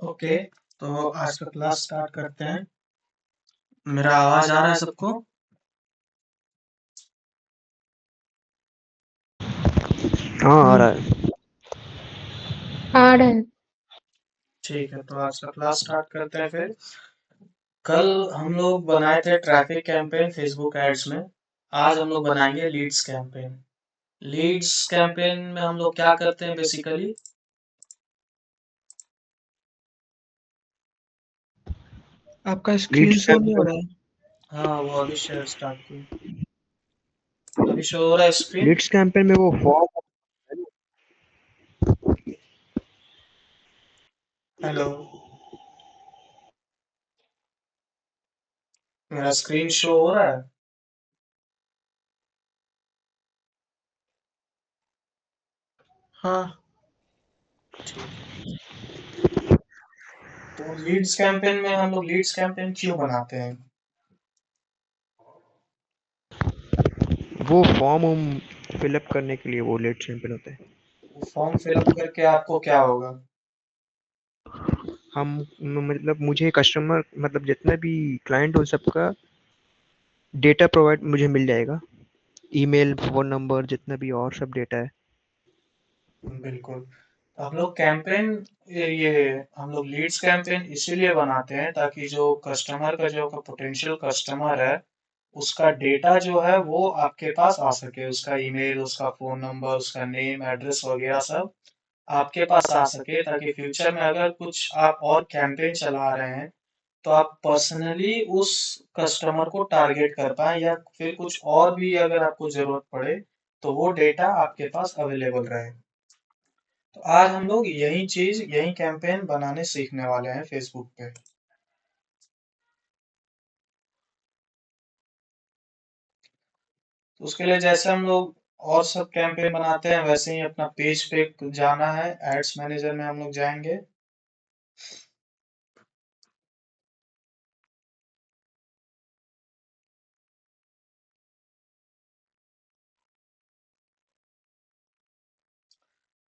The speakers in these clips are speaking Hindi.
ओके, तो आज का क्लास स्टार्ट करते हैं। मेरा आवाज आ रहा है सबको? हाँ आ रहा हम्म, है। हार्ड है। ठीक है, तो आज का क्लास स्टार्ट करते हैं फिर। कल हम लोग बनाए थे ट्रैफिक कैंपेन फेसबुक एड्स में। आज हम लोग बनाएंगे लीड्स कैंपेन। लीड्स कैंपेन में हम लोग क्या करते हैं बेसिकली? आपका स्क्रीन लीड्स शो नहीं हो कैंपेन रहा है। हाँ, वो अभी शेयर स्टार्ट किए। अभी शो हो रहा है स्क्रीन? लीड्स कैंपेन में वो फॉर्म। हेलो, मेरा स्क्रीन शो हो रहा है? हाँ, ठीक है। तो लीड्स कैंपेन में हम लोग लीड्स कैंपेन क्यों बनाते हैं? वो फॉर्म हम फिलअप करने के लिए वो लीड्स कैंपेन होते हैं। फॉर्म फिलअप करके आपको क्या होगा? हम मतलब मुझे कस्टमर मतलब जितना भी क्लाइंट हो सबका डेटा प्रोवाइड मुझे मिल जाएगा। ईमेल, फोन नंबर, जितना भी और सब डेटा है। बिल्कुल। तो हम लोग कैंपेन ये हम लोग लीड्स कैंपेन इसीलिए बनाते हैं ताकि जो कस्टमर का जो पोटेंशियल कस्टमर है उसका डेटा जो है वो आपके पास आ सके, उसका ईमेल, उसका फोन नंबर, उसका नेम एड्रेस वगैरह सब आपके पास आ सके, ताकि फ्यूचर में अगर कुछ आप और कैंपेन चला रहे हैं तो आप पर्सनली उस कस्टमर को टारगेट कर पाए, या फिर कुछ और भी अगर आपको जरूरत पड़े तो वो डेटा आपके पास अवेलेबल रहे। तो आज हम लोग यही कैंपेन बनाने सीखने वाले हैं फेसबुक पे। तो उसके लिए जैसे हम लोग और सब कैंपेन बनाते हैं वैसे ही अपना पेज पे जाना है। एड्स मैनेजर में हम लोग जाएंगे।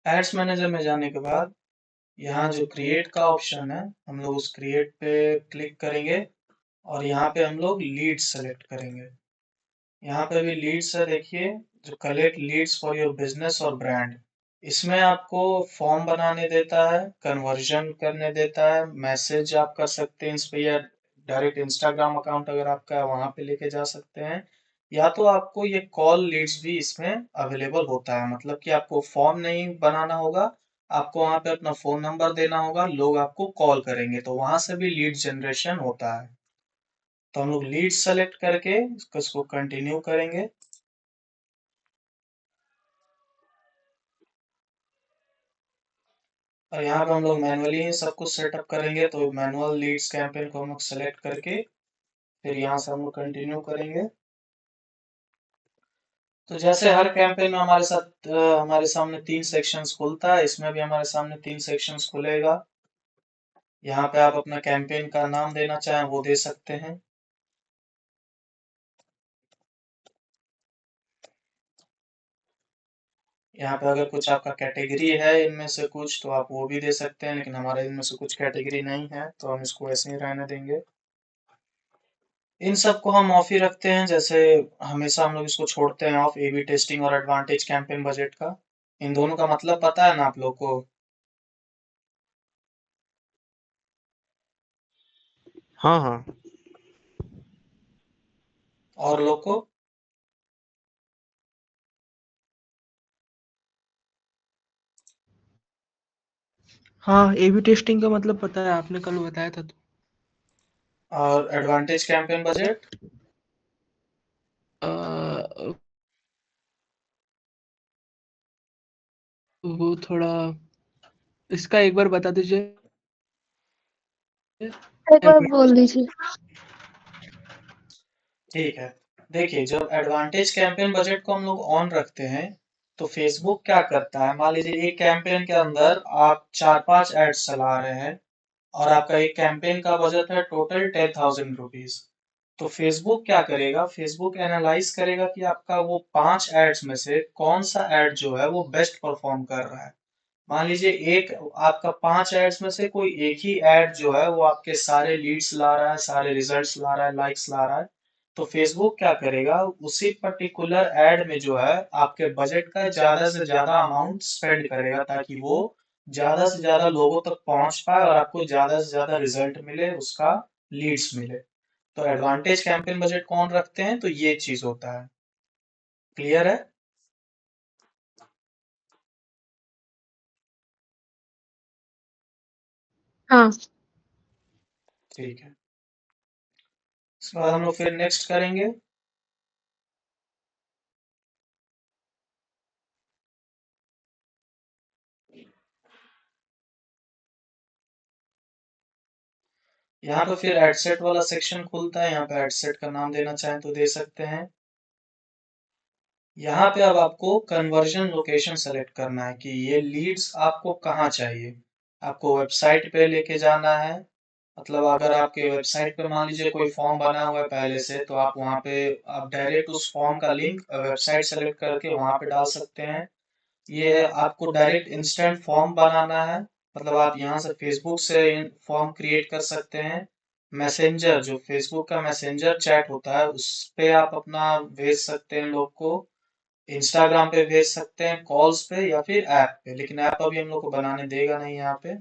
एड्स मैनेजर में जाने के बाद यहाँ जो क्रिएट का ऑप्शन है हम लोग उस क्रिएट पे क्लिक करेंगे और यहाँ पे हम लोग लीड सेलेक्ट करेंगे। यहाँ पे भी लीड्स है, देखिए, जो collect leads for your business और ब्रांड। इसमें आपको फॉर्म बनाने देता है, कन्वर्जन करने देता है, मैसेज आप कर सकते हैं इस पे, या डायरेक्ट इंस्टाग्राम अकाउंट अगर आपका है वहां पे लेके जा सकते हैं, या तो आपको ये कॉल लीड्स भी इसमें अवेलेबल होता है। मतलब कि आपको फॉर्म नहीं बनाना होगा, आपको वहां पे अपना फोन नंबर देना होगा, लोग आपको कॉल करेंगे तो वहां से भी लीड जनरेशन होता है। तो हम लोग लीड सेलेक्ट करके इसको कंटिन्यू करेंगे। और यहाँ पे हम लोग मैनुअली ही सब कुछ सेटअप करेंगे, तो मैनुअल लीड्स कैंपेन को हम लोग सेलेक्ट करके फिर यहाँ से हम लोग कंटिन्यू करेंगे। तो जैसे हर कैंपेन में हमारे साथ हमारे सामने 3 सेक्शंस खुलता है, इसमें भी हमारे सामने 3 सेक्शंस खुलेगा। यहाँ पे आप अपना कैंपेन का नाम देना चाहें वो दे सकते हैं। यहाँ पे अगर कुछ आपका कैटेगरी है इनमें से कुछ तो आप वो भी दे सकते हैं, लेकिन हमारे इनमें से कुछ कैटेगरी नहीं है तो हम इसको ऐसे ही रहने देंगे। इन सब को हम ऑफ ही रखते हैं, जैसे हमेशा हम लोग इसको छोड़ते हैं ऑफ, ए बी टेस्टिंग और एडवांटेज कैंपेन बजट का। इन दोनों का मतलब पता है ना आप लोग को? हाँ हाँ। और लोग को? हाँ, एबी टेस्टिंग का मतलब पता है, आपने कल बताया था तो। और एडवांटेज कैंपेन बजट? अ, वो थोड़ा, इसका एक बार बता दीजिए। एक बार बोल दीजिए। ठीक है, देखिए, जब एडवांटेज कैंपेन बजट को हम लोग ऑन रखते हैं तो फेसबुक क्या करता है, मान लीजिए एक कैंपेन के अंदर आप 4-5 एड्स चला रहे हैं और आपका एक कैंपेन का बजट है टोटल 10,000 रुपीज। तो फेसबुक क्या करेगा, फेसबुक एनालाइज करेगा कि आपका वो 5 एड्स में से कौन सा एड जो है वो बेस्ट परफॉर्म कर रहा है। मान लीजिए एक आपका 5 एड्स में से कोई एक ही ऐड जो है वो आपके सारे लीड्स ला रहा है, सारे रिजल्ट्स ला रहा है, लाइक्स ला रहा है, तो फेसबुक क्या करेगा, उसी पर्टिकुलर ऐड में जो है आपके बजट का ज्यादा से ज्यादा अमाउंट स्पेंड करेगा, ताकि वो ज्यादा से ज्यादा लोगों तक पहुंच पाए और आपको ज्यादा से ज्यादा रिजल्ट मिले, उसका लीड्स मिले। तो एडवांटेज कैंपेन बजट कौन रखते हैं, तो ये चीज होता है। क्लियर है? हाँ। ठीक है, इसके बाद हम लोग फिर नेक्स्ट करेंगे। यहाँ पे फिर एडसेट वाला सेक्शन खुलता है, यहाँ पे एडसेट का नाम देना चाहें तो दे सकते हैं। यहाँ पे अब आपको कन्वर्जन लोकेशन सेलेक्ट करना है कि ये लीड्स आपको कहाँ चाहिए। आपको वेबसाइट पे लेके जाना है, मतलब अगर आपके वेबसाइट पे मान लीजिए कोई फॉर्म बना हुआ है पहले से, तो आप वहाँ पे आप डायरेक्ट उस फॉर्म का लिंक वेबसाइट सेलेक्ट करके वहाँ पे डाल सकते हैं। ये आपको डायरेक्ट इंस्टेंट फॉर्म बनाना है, मतलब आप यहाँ से फेसबुक से फॉर्म क्रिएट कर सकते हैं। मैसेंजर, जो फेसबुक का मैसेंजर चैट होता है, उस पे आप अपना भेज सकते हैं लोग को। इंस्टाग्राम पे भेज सकते हैं, कॉल्स पे या फिर ऐप पे, लेकिन ऐप अभी हम लोग को बनाने देगा नहीं यहाँ पे,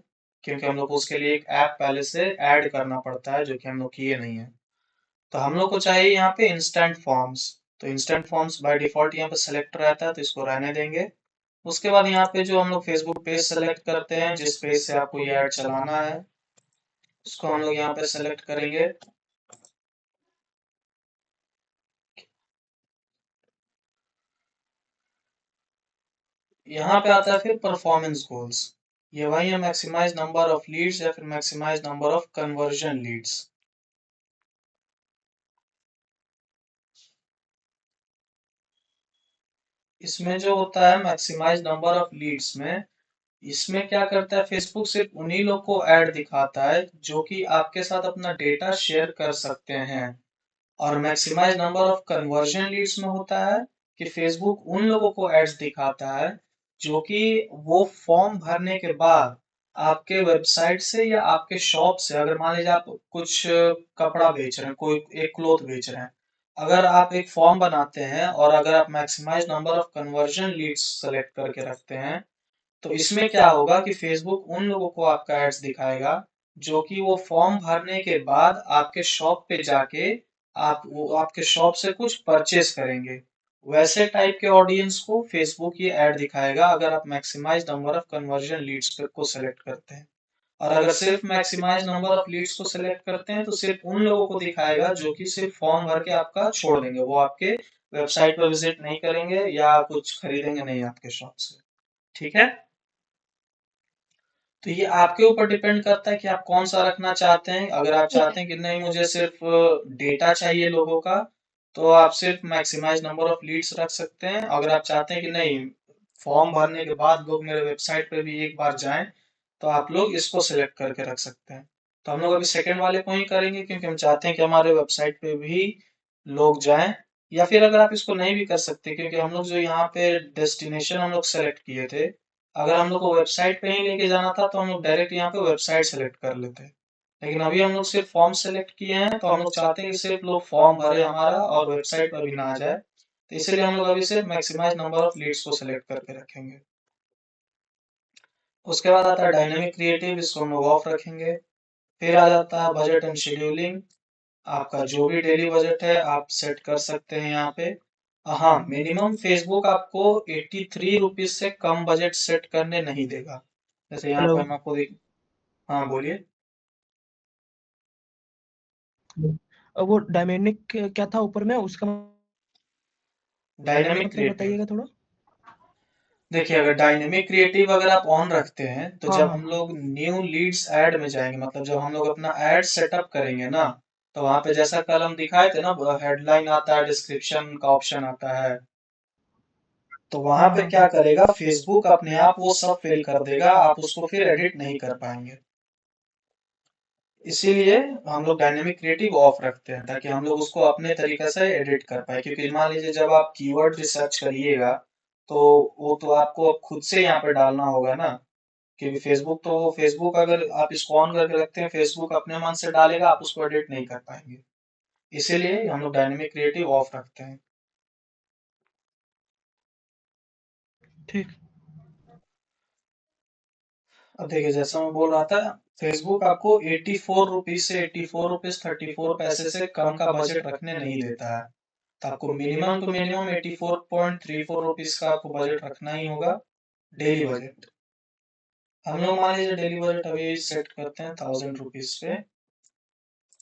क्योंकि हम लोग को उसके लिए एक ऐप पहले से ऐड करना पड़ता है, जो कि हम लोग किए नहीं है। तो हम लोग को चाहिए यहाँ पे इंस्टेंट फॉर्म्स। तो इंस्टेंट फॉर्म्स बाय डिफॉल्ट यहाँ पे सेलेक्ट रहता है, तो इसको रहने देंगे। उसके बाद यहाँ पे जो हम लोग फेसबुक पेज सेलेक्ट करते हैं, जिस पेज से आपको ये ऐड चलाना है, उसको हम लोग यहाँ पे सेलेक्ट करेंगे। यहाँ पे आता है फिर परफॉर्मेंस गोल्स। ये वही है, मैक्सिमाइज नंबर ऑफ लीड्स या फिर maximise number of conversion leads. इसमें जो होता है मैक्सिमाइज नंबर ऑफ लीड्स में, इसमें क्या करता है फेसबुक, सिर्फ उन्हीं लोग को ऐड दिखाता है जो कि आपके साथ अपना डेटा शेयर कर सकते हैं। और maximise number of conversion leads में होता है कि फेसबुक उन लोगों को एड्स दिखाता है जो कि वो फॉर्म भरने के बाद आपके वेबसाइट से या आपके शॉप से, अगर मान लीजिए आप कुछ कपड़ा बेच रहे हैं, कोई एक क्लोथ बेच रहे हैं, अगर आप एक फॉर्म बनाते हैं और अगर आप maximise number of conversion leads select करके रखते हैं, तो इसमें क्या होगा कि फेसबुक उन लोगों को आपका एड्स दिखाएगा जो कि वो फॉर्म भरने के बाद आपके शॉप पे जाके आप वो आपके शॉप से कुछ परचेस करेंगे। वैसे टाइप के ऑडियंस को फेसबुक ये ऐड दिखाएगा अगर आप maximise number of conversion leads पे को सेलेक्ट करते हैं। और अगर सिर्फ मैक्सिमाइज नंबर ऑफ लीड्स को सेलेक्ट करते हैं, तो सिर्फ उन लोगों को दिखाएगा जो कि सिर्फ फॉर्म भर के आपका छोड़ देंगे, वो आपके वेबसाइट पर विजिट नहीं करेंगे या कुछ खरीदेंगे नहीं आपके शॉप से। ठीक है? तो ये आपके ऊपर डिपेंड करता है कि आप कौन सा रखना चाहते हैं। अगर आप चाहते हैं कि नहीं मुझे सिर्फ डेटा चाहिए लोगों का, तो आप सिर्फ मैक्सिमाइज नंबर ऑफ लीड्स रख सकते हैं। अगर आप चाहते हैं कि नहीं फॉर्म भरने के बाद लोग मेरे वेबसाइट पे भी एक बार जाएं, तो आप लोग इसको सिलेक्ट करके रख सकते हैं। तो हम लोग अभी सेकंड वाले को ही करेंगे, क्योंकि हम चाहते हैं कि हमारे वेबसाइट पे भी लोग जाएं। या फिर अगर आप इसको नहीं भी कर सकते, क्योंकि हम लोग जो यहाँ पे डेस्टिनेशन हम लोग सेलेक्ट किए थे, अगर हम लोग को वेबसाइट पे ही लेके जाना था तो हम लोग डायरेक्ट यहाँ पे वेबसाइट सेलेक्ट कर लेते। लेकिन अभी हम लोग सिर्फ फॉर्म सेलेक्ट किए हैं, तो हम लोग चाहते हैं कि सिर्फ लोग फॉर्म भरे हमारा और वेबसाइट पर भी ना आ जाए, तो इसलिए हम लोग अभी सिर्फ मैक्सिमाइज नंबर ऑफ लीड्स को सेलेक्ट करके रखेंगे। उसके बाद आता है डायनेमिक क्रिएटिव, इसको हम लोग ऑफ रखेंगे। फिर आ जाता है बजट एंड शेड्यूलिंग। आपका जो भी डेली बजट है आप सेट कर सकते हैं यहाँ पे। हाँ, मिनिमम फेसबुक आपको 83 रुपीज से कम बजट सेट करने नहीं देगा। जैसे यहाँ हेलो। पे हम आपको हाँ बोलिए। वो डायमेनिक क्या था ऊपर में उसका डायनेमिक मतलब क्रिएटिव, बताइएगा थोड़ा। देखिए अगर डायनेमिक क्रिएटिव अगर आप ऑन रखते हैं, तो हाँ जब हाँ हम हाँ। लोग न्यू लीड्स ऐड में जाएंगे, मतलब जब हम लोग अपना ऐड सेटअप करेंगे ना, तो वहां पे जैसा कल हम दिखाए थे ना, हेडलाइन आता है, डिस्क्रिप्शन का ऑप्शन आता है, तो वहां हाँ पे हाँ क्या करेगा फेसबुक अपने आप वो सब फिल कर देगा, आप उसको फिर एडिट नहीं कर पाएंगे। इसीलिए हम लोग डायनेमिक क्रिएटिव ऑफ रखते हैं, ताकि हम लोग उसको अपने तरीके से एडिट कर पाए। क्योंकि मान लीजिए जब आप कीवर्ड रिसर्च करिएगा, तो वो तो आपको अब खुद से यहाँ पे डालना होगा ना, क्योंकि फेसबुक अगर आप इसको ऑन करके रखते हैं, फेसबुक अपने मन से डालेगा, आप उसको एडिट नहीं कर पाएंगे। इसीलिए हम लोग डायनेमिक क्रिएटिव ऑफ रखते हैं। ठीक। अब देखिए, जैसा मैं बोल रहा था, फेसबुक आपको 84 रुपीज से 84 रुपीज 34 पैसे से कम का बजट रखने नहीं देता है। तो आपको मिनिमम टू मिनिमम 84.34 रुपीज का आपको बजट रखना ही होगा, डेली बजट। हम लोग मान लीजिए डेली बजट अभी सेट करते हैं 1000 रुपीज पे।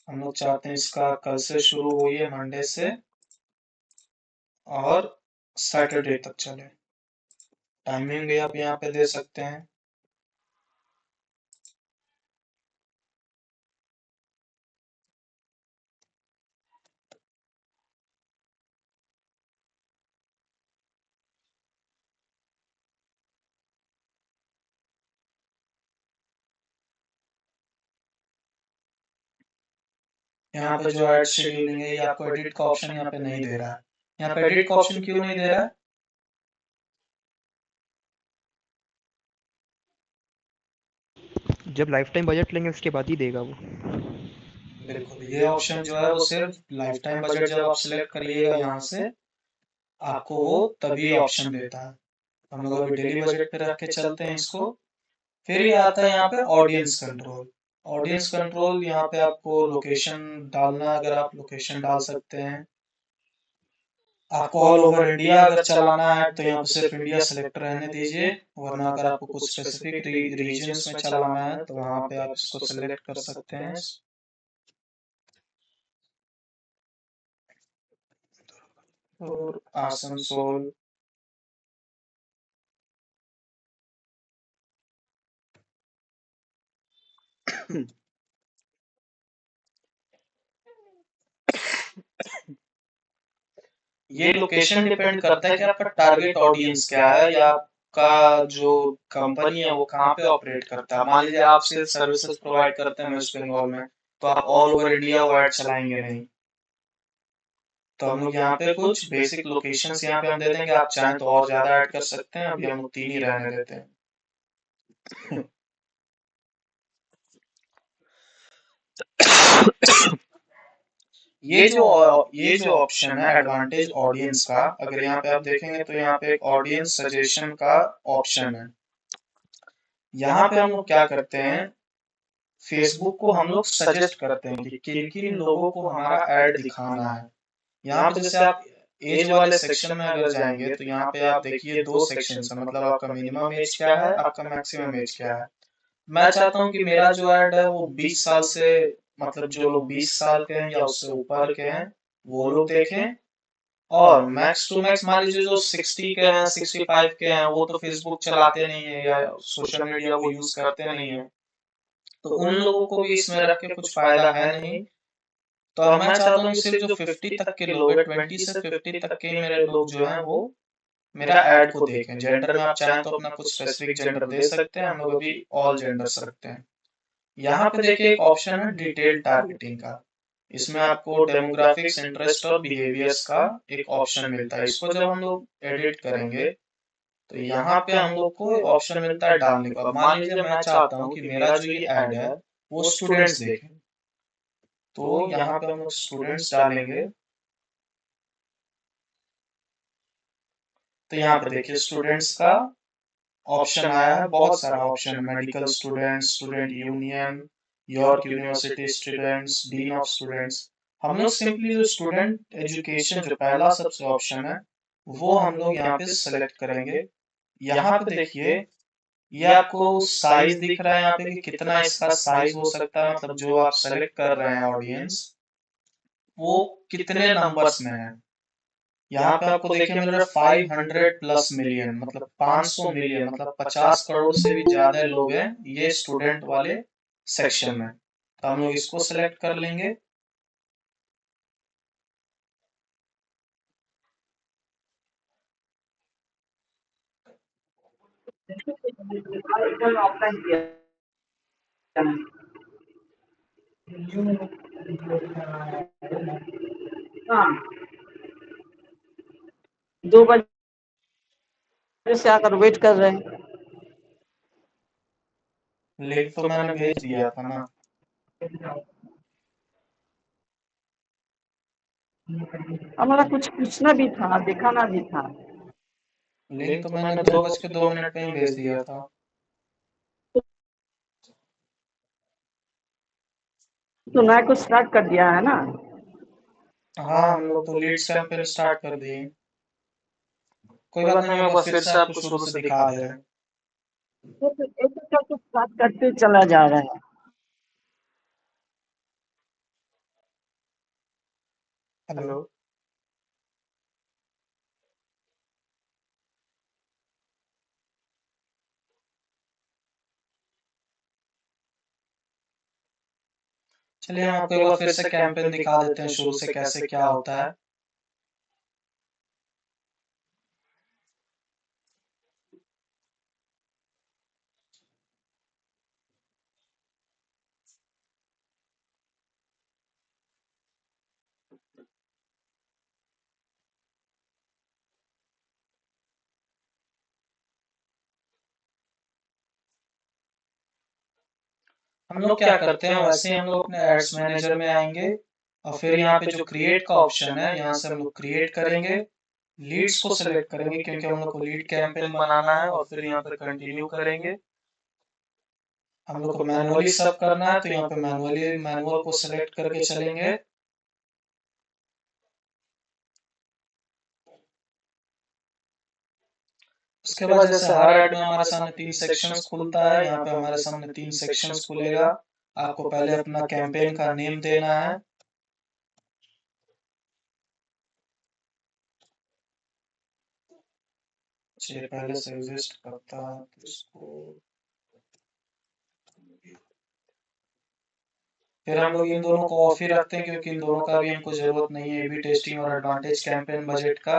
हम लोग चाहते हैं इसका कल से शुरू हुई है, मंडे से, और सैटरडे तक चले। टाइमिंग भी आप यहाँ पे दे सकते हैं। यहाँ पे जो एड शेड्यूलिंग है, ये आपको एडिट का ऑप्शन यहाँ पे नहीं दे रहा है। यहाँ पे एडिट का ऑप्शन क्यों नहीं दे रहा है? जब लाइफ टाइम बजट लेंगे उसके बाद ही देगा वो। बिल्कुल, ये ऑप्शन जो है वो सिर्फ लाइफ टाइम बजट जब आप सिलेक्ट करिएगा यहाँ से, आपको वो तभी ऑप्शन देता है। हम लोग अभी डेली बजट पे रख के चलते हैं इसको। फिर ये आता है यहाँ पे ऑडियंस कंट्रोल। ऑडियंस कंट्रोल, यहाँ पे आपको लोकेशन डालना है, अगर आप लोकेशन डाल सकते हैं। आपको ऑल ओवर इंडिया अगर चलाना है तो यहाँ पे सिर्फ इंडिया सेलेक्ट रहने दीजिए, वरना अगर आपको कुछ स्पेसिफिक रीजन्स में चलाना है तो वहाँ पे आप इसको सेलेक्ट कर सकते हैं। और आसनसोल, ये लोकेशन डिपेंड करता है कि आपका टारगेट ऑडियंस क्या है, या आपका जो कंपनी है वो कहाँ पे ऑपरेट करता है। मान लीजिए आप सिर्फ सर्विसेज प्रोवाइड करते हैं वेस्ट बंगाल में, तो आप ऑल ओवर इंडिया वो ऐड चलाएंगे नहीं। तो हम लोग यहाँ पे कुछ बेसिक लोकेशंस यहाँ पे हम दे देंगे, आप चाहें तो और ज्यादा ऐड कर सकते हैं, अभी हम लोग 3 ही रहने देते हैं। ये जो ऑप्शन है एडवांटेज ऑडियंस का, अगर यहाँ पे आप देखेंगे तो यहाँ पे एक ऑडियंस सजेशन का ऑप्शन है। यहाँ पे हम लोग क्या करते हैं, फेसबुक को हम लोग सजेस्ट करते हैं कि किन किन लोगों को हमारा ऐड दिखाना है। यहाँ पे जैसे आप एज वाले सेक्शन में अगर जाएंगे तो यहाँ पे आप देखिए 2 सेक्शन है, मतलब आपका मिनिमम एज क्या है, आपका मैक्सिमम एज क्या है। मैं चाहता हूँ कि मेरा जो ऐड है वो 20 साल से, मतलब जो लोग 20 साल के हैं या उससे ऊपर के हैं वो लोग देखें। और मैक्स टू मैक्स मान लीजिए जो 60 के हैं 65 के हैं, वो तो फेसबुक चलाते नहीं है या सोशल मीडिया को यूज करते नहीं है, तो उन लोगों को भी इसमें रख के कुछ फायदा है नहीं। तो मैं चाहता हूँ कि सिर्फ जो 50 तक के लोग हैं, 20 से 50 तक के ही मेरे लोग जो हैं वो मेरा ऐड को देखें। जेंडर में आप चाहें तो अपना कुछ स्पेसिफिक जेंडर दे सकते हैं, हम लोग अभी ऑल जेंडर्स रखते हैं। यहाँ पे देखिए एक ऑप्शन है डिटेल टारगेटिंग का। इसमें आपको डेमोग्राफिक्स, इंटरेस्ट और बिहेवियर्स का एक ऑप्शन मिलता है। इसको जब हम लोग एडिट करेंगे तो यहाँ पे हम लोग को ऑप्शन मिलता है डालने का। मान लीजिए मैं चाहता हूँ कि मेरा जो ये ऐड है वो स्टूडेंट्स देखें, तो यहाँ पे हम लोग स्टूडेंट्स डालेंगे। तो यहाँ पे देखिए स्टूडेंट्स का ऑप्शन आया है, बहुत सारा option, medical students, student union, York university students, dean of students. हम लोग सिंपली जो स्टूडेंट एजुकेशन जो पहला सबसे ऑप्शन है वो हम लोग यहाँ पे सेलेक्ट करेंगे। यहाँ पे देखिए ये आपको साइज दिख रहा है यहाँ पे कि कितना इसका साइज हो सकता है, मतलब जो आप सेलेक्ट कर रहे हैं ऑडियंस वो कितने नंबर्स में है। यहाँ पे आपको देखिए मिल रहा है 500 प्लस मिलियन, मतलब 500 मिलियन, मतलब 50 करोड़ से भी ज्यादा लोग हैं ये स्टूडेंट वाले सेक्शन में। तो हम लोग इसको सेलेक्ट कर लेंगे। ऑफलाइन किया हाँ 2 बजे से आकर वेट कर रहे हैं। लिंक तो मैंने भेज दिया था ना। हमारा कुछ पूछना भी था, दिखाना भी था। लिंक तो मैंने 2:02 पे ही भेज दिया था। तो नया कुछ स्टार्ट कर दिया है ना? हाँ, हम लोग तो लीड्स कैंपेन स्टार्ट कर दिए। कोई बात नहीं, हम एक बार फिर से आपको शुरू से दिखा दे रहे हैं। तो फिर एक एक करके स्टार्ट करते चला जा रहा है। हेलो। चलिए हम आपको एक बार फिर से कैंपेन दिखा देते हैं शुरू से कैसे क्या होता है। हम लोग क्या करते हैं, वैसे ही हम लोग अपने एड्स मैनेजर में आएंगे और फिर यहाँ पे जो क्रिएट का ऑप्शन है यहाँ से हम लोग क्रिएट करेंगे, लीड्स को सिलेक्ट करेंगे क्योंकि हम लोग को लीड कैंपेन बनाना है, और फिर यहाँ पे कंटिन्यू करेंगे। हम लोग को मैनुअली सब करना है तो यहाँ पे मैनुअल को सिलेक्ट करके चलेंगे। उसके बाद जैसे हर ऐड में हमारे सामने 3 सेक्शंस खुलता है, यहाँ पे हमारे सामने 3 सेक्शंस खुलेगा। आपको पहले अपना कैंपेन का नेम देना है। चलिए पहले से एग्जिस्ट करता है तो इसको फिर हम लोग इन दोनों को ऑफ ही रखते हैं क्योंकि इन दोनों का भी हमको जरूरत नहीं है, एबी टेस्टिंग और एडवांटेज कैंपेन बजट का।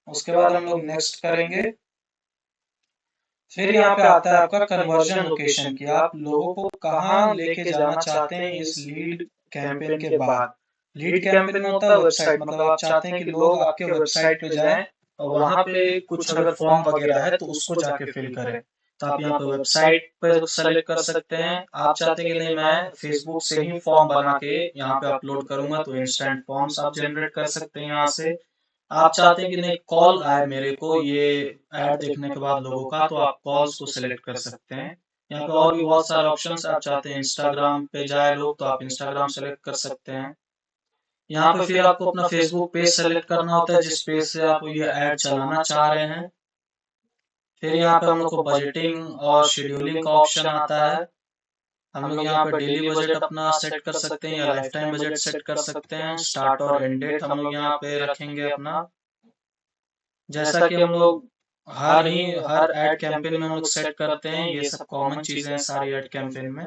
उसके बाद हम लोग नेक्स्ट करेंगे। फिर यहाँ पे आता है आपका कन्वर्जन लोकेशन की आप लोगों को कहाँ लेके जाना चाहते हैं इस लीड कैंपेन के बाद। लीड कैंपेन में होता है वेबसाइट, मतलब आप चाहते हैं कि लोग आपके वेबसाइट पे जाएं और वहां पे कुछ अगर फॉर्म वगैरह है तो उसको जाके फिल करें। तो आप यहाँ पे वेबसाइट पे सेलेक्ट कर सकते हैं। आप चाहते हैं कि नहीं मैं फेसबुक से ही फॉर्म बना के यहाँ पे अपलोड करूंगा तो इंस्टेंट फॉर्म्स आप जनरेट कर सकते हैं यहाँ से। आप चाहते हैं कि नहीं कॉल आए मेरे को ये ऐड देखने के बाद लोगों का, तो आप कॉल्स को सिलेक्ट कर सकते हैं। यहाँ पे और भी बहुत सारे ऑप्शंस आप चाहते हैं इंस्टाग्राम पे जाए लोग तो आप इंस्टाग्राम सेलेक्ट कर सकते हैं। यहाँ पे फिर आपको अपना फेसबुक पेज सेलेक्ट करना होता है जिस पेज से आप ये ऐड चलाना चाह रहे हैं। फिर यहाँ पे हम लोग को बजटिंग और शेड्यूलिंग का ऑप्शन आता है। हम लोग यहाँ पे डेली बजट अपना सेट कर सकते हैं या लाइफ टाइम बजट सेट कर सकते हैं। स्टार्ट और एंड डेट हम लोग यहाँ पे रखेंगे अपना। जैसा कि हम लोग हर एड कैंपेन में हम लोग सेट करते हैं, ये सब कॉमन चीजें हैं सारी एड कैंपेन में।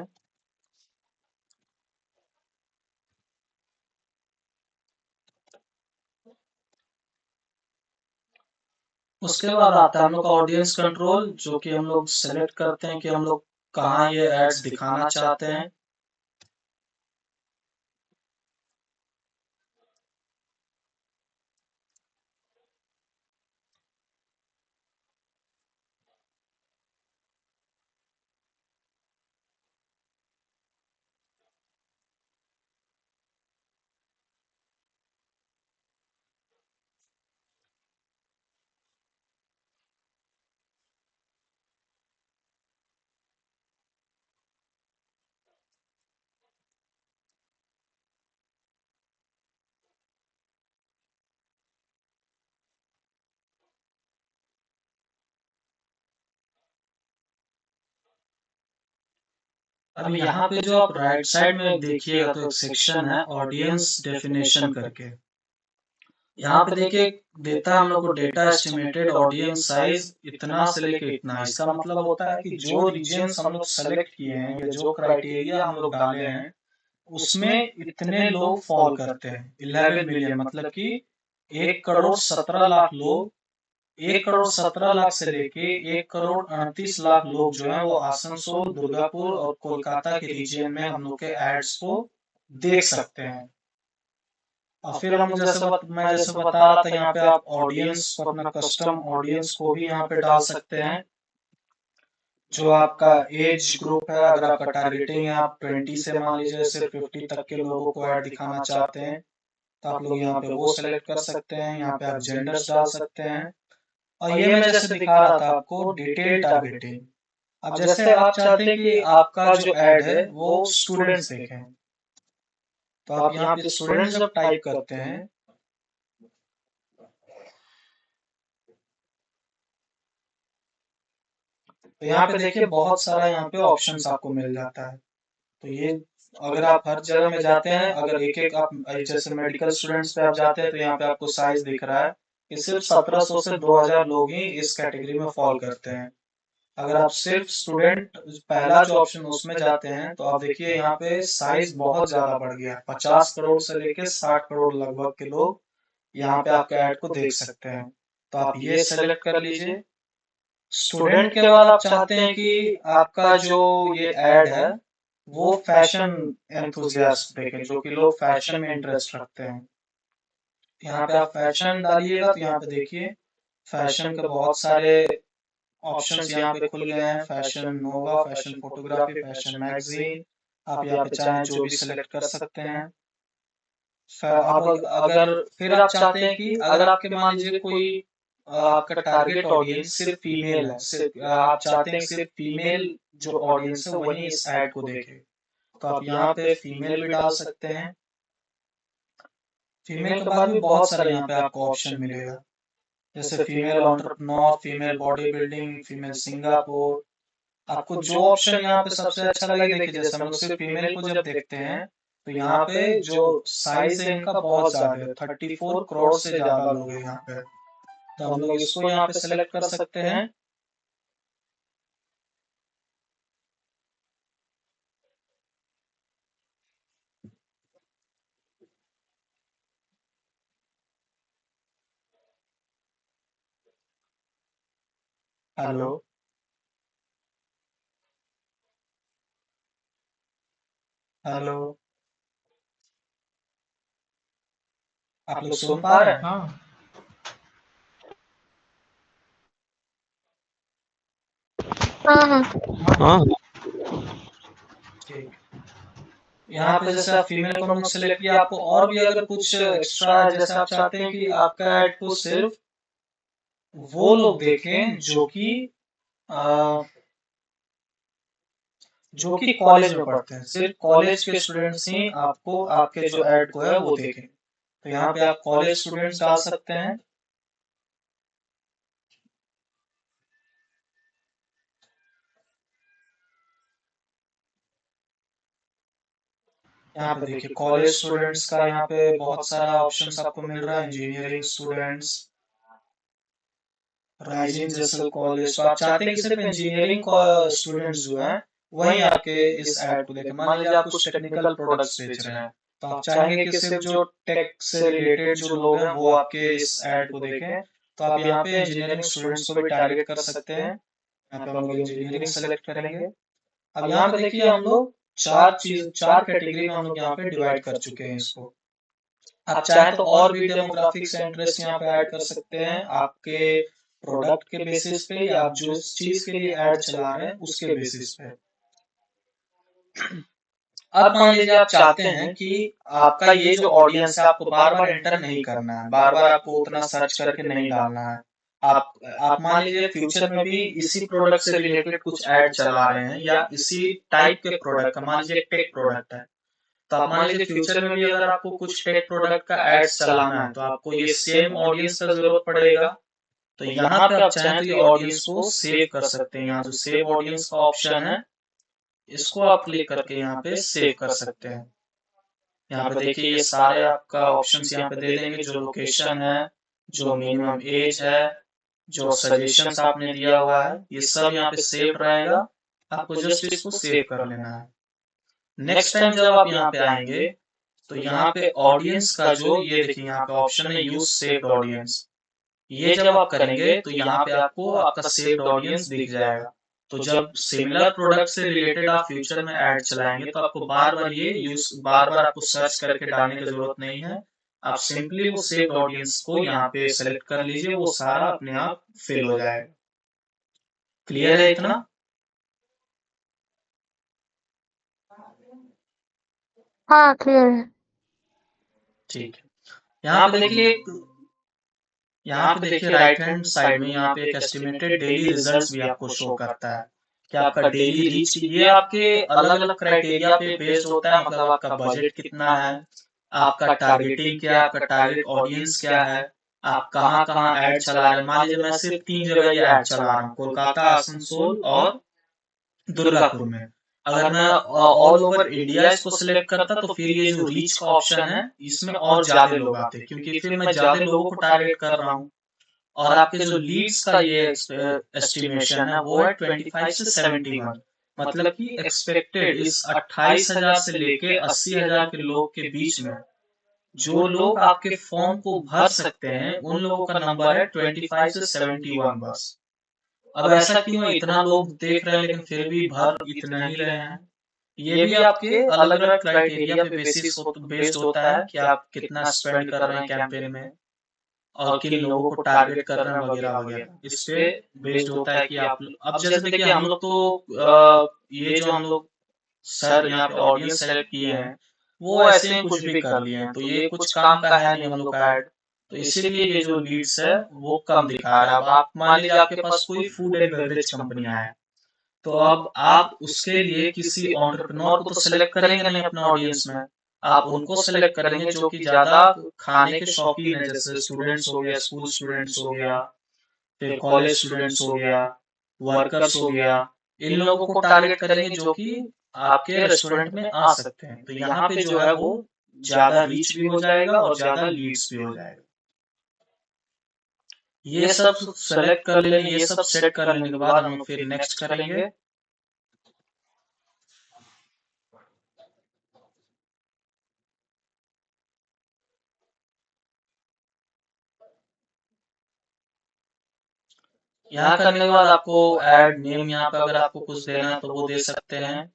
उसके बाद आता है हम लोग का ऑडियंस कंट्रोल, जो कि हम लोग सेलेक्ट करते हैं कि हम लोग कहाँ ये एड्स दिखाना चाहते हैं। अब यहाँ पे जो आप राइट साइड में देखिएगा तो एक सेक्शन है ऑडियंस डेफिनेशन करके। यहाँ पे देखिए देता है हम लोग को डेटा एस्टिमेटेड ऑडियंस साइज इतना से लेके इतना। इसका मतलब होता है कि जो रीजन्स हम लोग सेलेक्ट किए हैं या जो क्राइटेरिया हम लोग डाले हैं उसमें इतने लोग फॉल करते हैं। 11 मिलियन मतलब कि 1,17,00,000 लोग, 1,17,00,000 से लेके 1,38,00,000 लोग जो हैं वो आसनसोल, दुर्गापुर और कोलकाता के रीजन में हम लोग के एड्स को देख सकते हैं। और फिर हम मैं जैसे बता रहा था यहाँ पे आप ऑडियंस को अपना कस्टम ऑडियंस को भी यहाँ पे डाल सकते हैं। जो आपका एज ग्रुप है, अगर आपका टारगेटिंग है आप 20 से मान लीजिए सिर्फ 50 तक के लोगों को ऐड दिखाना चाहते हैं, तो आप लोग यहाँ पे वो सेलेक्ट कर सकते हैं। यहाँ पे आप जेंडर्स डाल सकते हैं। और ये मैं जैसे दिखा रहा था आपको डिटेल टारगेटिंग। अब जैसे आप चाहते हैं कि आपका जो ऐड है वो स्टूडेंट्स देखें, तो आप यहाँ पे स्टूडेंट्स जब टाइप करते हैं तो यहाँ पे देखिए बहुत सारा यहाँ पे ऑप्शंस आपको मिल जाता है। तो ये अगर आप हर जगह में जाते हैं, अगर एक एक आप जैसे मेडिकल स्टूडेंट्स पे आप जाते हैं तो यहाँ पे आपको साइज दिख रहा है कि सिर्फ 1700 से 2000 लोग ही इस कैटेगरी में फॉल करते हैं। अगर आप सिर्फ स्टूडेंट पहला जो ऑप्शन उसमें जाते हैं तो आप देखिए यहाँ पे साइज बहुत ज्यादा बढ़ गया है। 50 करोड़ से लेके 60 करोड़ लगभग के लोग यहाँ पे आपके ऐड को देख सकते हैं। तो आप ये सेलेक्ट कर लीजिए। स्टूडेंट के बाद आप चाहते हैं कि आपका जो ये ऐड है वो फैशन एंथुजियास्ट देखें, जो कि लोग फैशन में इंटरेस्ट रखते हैं। यहाँ पे आप फैशन डालिएगा तो यहाँ पे देखिए फैशन के बहुत सारे ऑप्शंस यहाँ पे खुल गए हैं। फैशन नोवा, फैशन फोटोग्राफी, फैशन मैगजीन, आप यहाँ पे चाहें जो भी सिलेक्ट कर सकते हैं। आप अगर फिर आप चाहते हैं कि अगर आपके मान लीजिए कोई आपका टारगेट ऑडियंस सिर्फ फीमेल है, सिर्फ आप चाहते हैं कि सिर्फ फीमेल जो ऑडियंस है वही इस ऐड को देखे, तो आप यहाँ पे फीमेल भी डाल सकते हैं। फीमेल के बाद भी बहुत सारे यहाँ पे आपको ऑप्शन मिलेगा, जैसे female entrepreneur, female body building, female Singapore. आपको जो ऑप्शन यहाँ पे सबसे अच्छा लगे, देखिए जैसे हम लोग सिर्फ फीमेल को जब देखते हैं तो यहाँ पे जो साइज है इनका बहुत ज्यादा है, 34 करोड़ से ज्यादा लोग हैं यहाँ पे। तो हम लोग इसको यहाँ पे सेलेक्ट कर सकते हैं। हेलो, हेलो, आप लोग सुन पा रहे हैं? हाँ हाँ ठीक। यहाँ पे जैसे आप फीमेल को हम लोग सेलेक्ट किया, आपको और भी अगर कुछ एक्स्ट्रा जैसे आप चाहते हैं कि आपका ऐड को सिर्फ वो लोग देखें जो कि कॉलेज में पढ़ते हैं, सिर्फ कॉलेज के स्टूडेंट्स ही आपको आपके जो ऐड को है वो देखें। तो यहाँ पे आप कॉलेज स्टूडेंट्स डाल सकते हैं। यहाँ पे देखिए कॉलेज स्टूडेंट्स का यहाँ पे बहुत सारा ऑप्शंस आपको मिल रहा है। Engineering students, rising Jaisal college. तो आप चाहते हैं कि सिर्फ इंजीनियरिंग स्टूडेंट्स जो हैं वही आपके इस ऐड को देखें। मान लीजिए आप कुछ टेक्निकल प्रोडक्ट्स बेच रहे हैं तो आप चाहेंगे कि सिर्फ जो टेक से रिलेटेड जो लोग हैं वो आपके इस ऐड को देखें, तो आप यहाँ पे इंजीनियरिंग स्टूडेंट्स को भी टारगेट कर सकते हैं। यहाँ पे हम लोग इंजीनियरिंग सेलेक्ट करेंगे। अब यहाँ पे देखिए हम लोग चार कैटेगरी में हम लोग यहाँ पे डिवाइड कर चुके हैं इसको। आप चाहें तो और भी डेमोग्राफिक्स एंड इंटरेस्ट यहाँ पे ऐड कर सकते हैं आपके प्रोडक्ट के बेसिस पे, या आप जो चीज के लिए ऐड चला रहे हैं उसके बेसिस पे। अब मान लीजिए आप चाहते हैं कि आपका ये जो ऑडियंस है आपको बार बार एंटर नहीं करना है, बार बार आपको उतना सर्च करके नहीं डालना है। आप मान लीजिए फ्यूचर में भी इसी प्रोडक्ट से रिलेटेड कुछ ऐड चला रहे हैं या इसी टाइप के प्रोडक्ट का, मान लीजिए टेक प्रोडक्ट है, तो आप मान लीजिए फ्यूचर में भी अगर आपको कुछ टेक प्रोडक्ट का एड्स चलाना है तो आपको ये सेम ऑडियंस का जरूरत पड़ेगा। तो यहाँ पे आप चाहें तो ये ऑडियंस को सेव कर सकते हैं। यहाँ जो सेव ऑडियंस का ऑप्शन है इसको आप क्लिक करके यहाँ पे सेव कर सकते हैं। यहाँ पे देखिए ये सारे आपका ऑप्शंस यहाँ पे दे देंगे, जो लोकेशन है, जो मिनिमम एज है, जो सजेशंस आपने दिया हुआ है, ये सब यहाँ पे सेव रहेगा। आपको जस्ट इसको सेव कर लेना है। नेक्स्ट टाइम जब आप यहाँ पे आएंगे तो यहाँ पे ऑडियंस का जो ये देखिए यहाँ पे ऑप्शन है यूज सेव्ड ऑडियंस, ये जब आप करेंगे तो यहाँ पे आपको आपका सेव्ड ऑडियंस दिख जाएगा। तो जब सिमिलर प्रोडक्ट से रिलेटेड आप फ्यूचर में ऐड चलाएंगे तो आपको बार बार आपको सर्च करके डालने की जरूरत नहीं है। आप सिंपली वो सेव्ड ऑडियंस को यहाँ पे सेलेक्ट कर लीजिए, वो सारा अपने आप फिल हो जाएगा। क्लियर है इतना? हाँ क्लियर है। ठीक है। यहाँ पे देखिए राइट हैंड साइड में यहाँ पे एक एस्टिमेटेड डेली रिजल्ट्स भी आपको शो करता है कि आपका डेली रीच, ये आपके अलग अलग क्राइटेरिया पे बेस्ड होता है। मतलब आपका बजट कितना है, आपका टारगेटिंग क्या है, आपका टारगेट ऑडियंस क्या है, आप कहाँ कहाँ ऐड चला रहे हैं। मान लीजिए मैं सिर्फ 3 जगह ये ऐड चला रहा हूँ, कोलकाता, आसनसोल और दुर्गापुर में। अगर मैं ऑल ओवर इंडिया इसको सिलेक्ट करता तो फिर ये जो रीच का ऑप्शन है इसमें और ज्यादा लोग आते, क्योंकि फिर मैं ज्यादा लोगों को टारगेट कर रहा हूँ। और आपके जो लीड्स का ये एस्टिमेशन है वो है 25 से 71। मतलब कि एक्सपेक्टेड इस 28,000 से लेके 80,000 के लोग के बीच में जो लोग आपके फॉर्म को भर सकते हैं उन लोगों का नंबर है 25 से 71 बस। अब ऐसा क्यों है, इतना लोग देख रहे हैं लेकिन फिर भी भर इतना ही रहे हैं। ये भी आपके अलग अलग क्राइटेरिया पे बेस्ड होता है कि आप कितना स्पेंड कर रहे हैं कैंपेन में और किन लोगों को टारगेट कर रहे हैं वगैरह वगैरह। इस पे बेस्ड होता है कि आप अब जैसे देखिए हम लोग तो ये जो हम लोग सर यहाँ पे ऑडियंस सेलेक्ट किए हैं वो ऐसे ही कुछ भी कर लिए हैं, तो ये कुछ काम का है नहीं हम लोग का ऐड, तो इसीलिए ये जो लीड्स है वो कम दिखा रहा है। अब आप मान लीजिए आपके पास कोई फूड एंड बेवरेज कंपनियां हैं, तो अब आप उसके लिए किसी एंटरप्रेन्योर को तो सेलेक्ट करेंगे नहीं अपने ऑडियंस में, आप उनको सेलेक्ट करेंगे जो कि ज्यादा खाने के शौकीन है, जैसे स्टूडेंट्स हो गया, स्कूल स्टूडेंट्स हो गया, फिर कॉलेज स्टूडेंट्स हो गया, वर्कर्स हो गया। इन लोगों को टारगेट करेंगे जो कि आपके रेस्टोरेंट में आ सकते हैं। तो यहाँ पे जो है वो ज्यादा रीच भी हो जाएगा और ज्यादा लीड्स भी हो जाएगा। ये सब सेलेक्ट कर लेने, ये सब सेट कर लेने के बाद हम लोग फिर नेक्स्ट करेंगे। यहाँ करने के बाद आपको ऐड नेम, यहाँ पे अगर आपको कुछ देना है तो वो दे सकते हैं।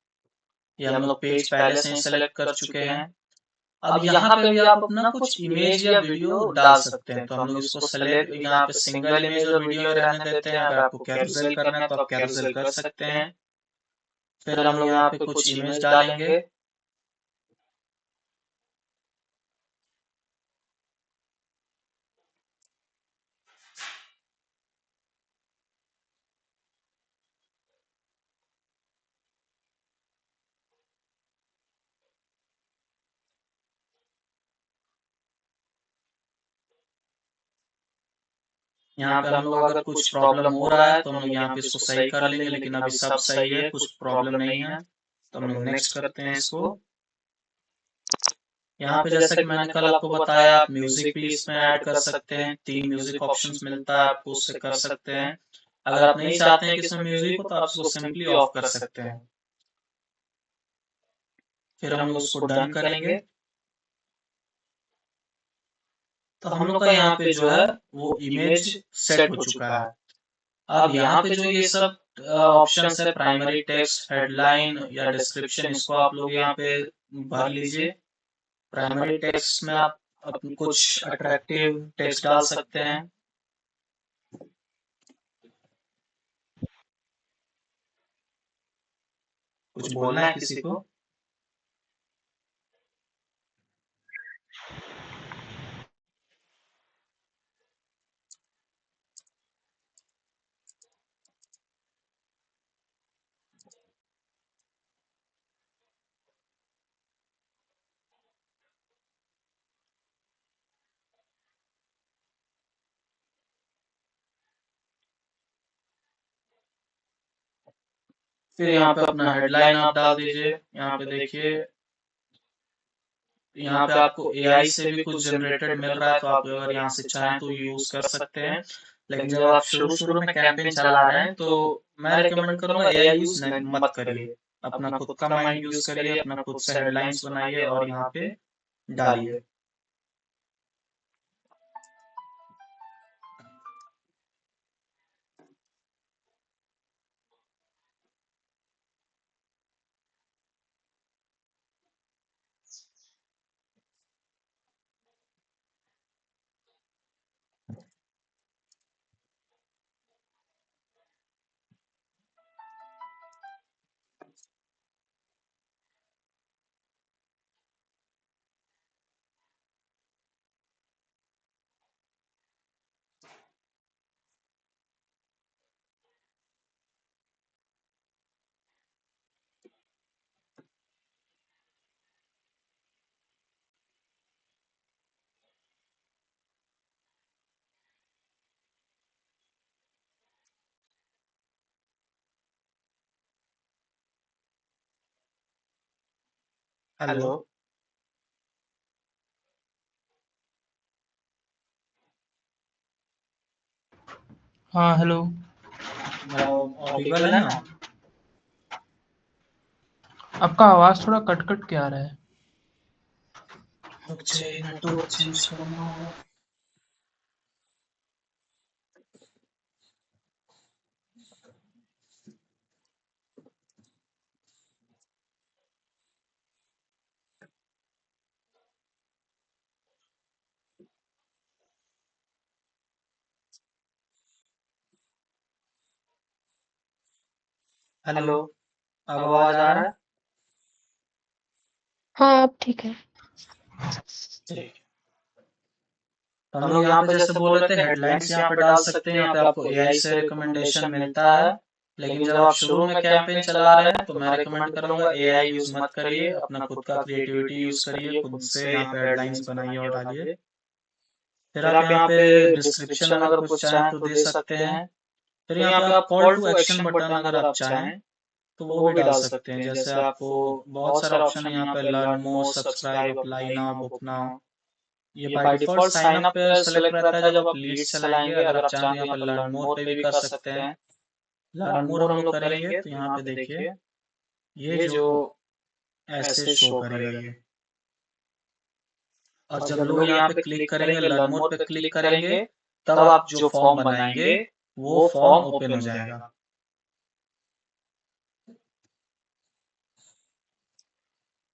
ये हम लोग पेज पहले से ही सेलेक्ट कर चुके हैं। अब यहाँ पे भी आप अपना कुछ इमेज या वीडियो डाल सकते हैं, तो हम लोग इसको सेलेक्ट, यहाँ पे सिंगल इमेज और वीडियो रहने देते हैं। अगर आपको कैरोसेल करना है तो आप कैरोसेल कर सकते हैं। फिर हम लोग यहाँ पे कुछ इमेज डालेंगे। यहाँ पे हम लोग अगर कुछ प्रॉब्लम हो रहा है तो हम लोग यहाँ पे इसको सही कर लेंगे, लेकिन अभी सब सही है, कुछ प्रॉब्लम नहीं है, तो हम लोग नेक्स्ट करते हैं इसको। यहाँ पे जैसा कि मैंने कल आपको बताया, आप म्यूजिक भी इसमें ऐड कर सकते हैं। 3 म्यूजिक ऑप्शंस मिलता है आपको, उससे कर सकते हैं। अगर आप नहीं चाहते हैं कि इसमें म्यूजिक हो तो आप इसको सिंपली ऑफ कर सकते हैं। फिर हम लोग उसको डन करेंगे। तो हम लोग का यहाँ पे जो है वो इमेज सेट हो चुका है। अब यहाँ पे जो ये सब ऑप्शंस है, प्राइमरी टेक्स्ट, हेडलाइन या डिस्क्रिप्शन, इसको आप लोग यहाँ पे भर लीजिए। प्राइमरी टेक्स्ट में आप अपनी कुछ अट्रैक्टिव टेक्स्ट डाल सकते हैं। कुछ बोलना है किसी को? फिर यहाँ पे अपना हेडलाइन आप डाल दीजिए। यहाँ पे देखिए, यहाँ पे आपको एआई से भी कुछ जनरेटेड मिल रहा है, तो आप अगर यहाँ से चाहें तो यूज कर सकते हैं। लेकिन जब आप शुरू शुरू में कैंपेन चला रहे हैं तो मैं रिकमेंड करूंगा एआई यूज मत करिए। अपना खुद का माइंड यूज करिए, अपना खुद से हेडलाइंस बनाइए और यहाँ पे डालिए। हेलो। हाँ हेलो। मेरा ऑडिबल है ना? आपका आवाज थोड़ा कट कट के आ रहा है। मुझे नेटवर्क चेंज करना होगा। हेलो, अब आवाज आ रहा है? हाँ अब ठीक है। ठीक। तो हम लोग यहाँ पे जैसे बोल रहे थे, हेडलाइंस यहाँ पे डाल सकते हैं। यहाँ पे आपको एआई से रिकमेंडेशन मिलता है, लेकिन जब आप शुरू में कैंपेन चला रहे हैं तो मैं रिकमेंड करूंगा एआई यूज मत करिए, अपना खुद का क्रिएटिविटी यूज करिए, खुद से यहाँ पे हेडलाइंस बनाइए और डालिए। फिर आप यहाँ पे डिस्क्रिप्शन अगर कुछ चाहें तो दे सकते हैं। फिर यहाँ पे आप कॉल टू एक्शन बटन अगर आप चाहें तो वो भी डाल सकते हैं। जैसे आपको बहुत सारे ऑप्शन है यहाँ पे, learn more, subscribe, apply now, book now. ये बाय डिफॉल्ट साइन अप पे सेलेक्ट रहता है जब आप लीड्स चलाएंगे। अगर आप चाहें तो यहाँ पे लर्न मोर पे भी कर सकते हैं। लर्न मोर हम लोग करेंगे तो यहाँ पे देखिए ये जो ऐसे शो करेगा ये, और जब लोग यहाँ पे क्लिक करेंगे, लर्न मोर पे क्लिक करेंगे, तब आप जो फॉर्म बनाएंगे वो फॉर्म ओपन हो जाएगा।